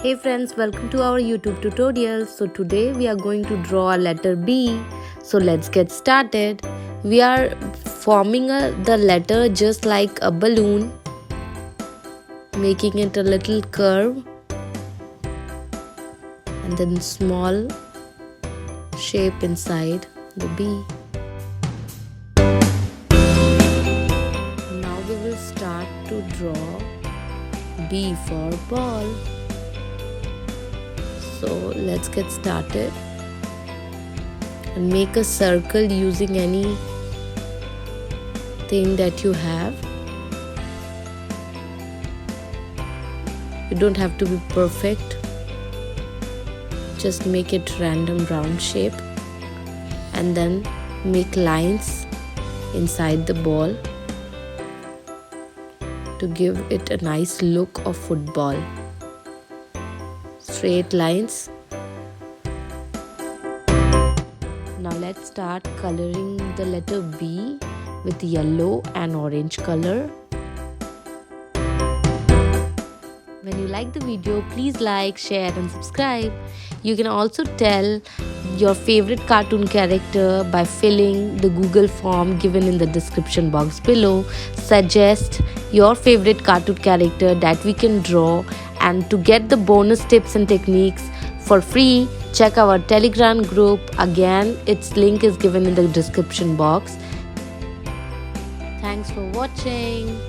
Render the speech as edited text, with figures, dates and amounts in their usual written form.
Hey friends, welcome to our YouTube tutorial. So today we are going to draw a letter B. So let's get started. We are forming the letter just like a balloon, making it a little curve and then small shape inside the B. Now we will start to draw B for ball. So let's get started and make a circle using any thing that you have. You don't have to be perfect, just make it random round shape and then make lines inside the ball to give it a nice look of football. Straight lines. Now let's start coloring the letter B with yellow and orange color. When you like the video, please like, share and subscribe. You can also tell your favorite cartoon character by filling the Google form given in the description box below. Suggest your favorite cartoon character that we can draw, and to get the bonus tips and techniques for free, check our Telegram group. Again, its link is given in the description box. Thanks for watching.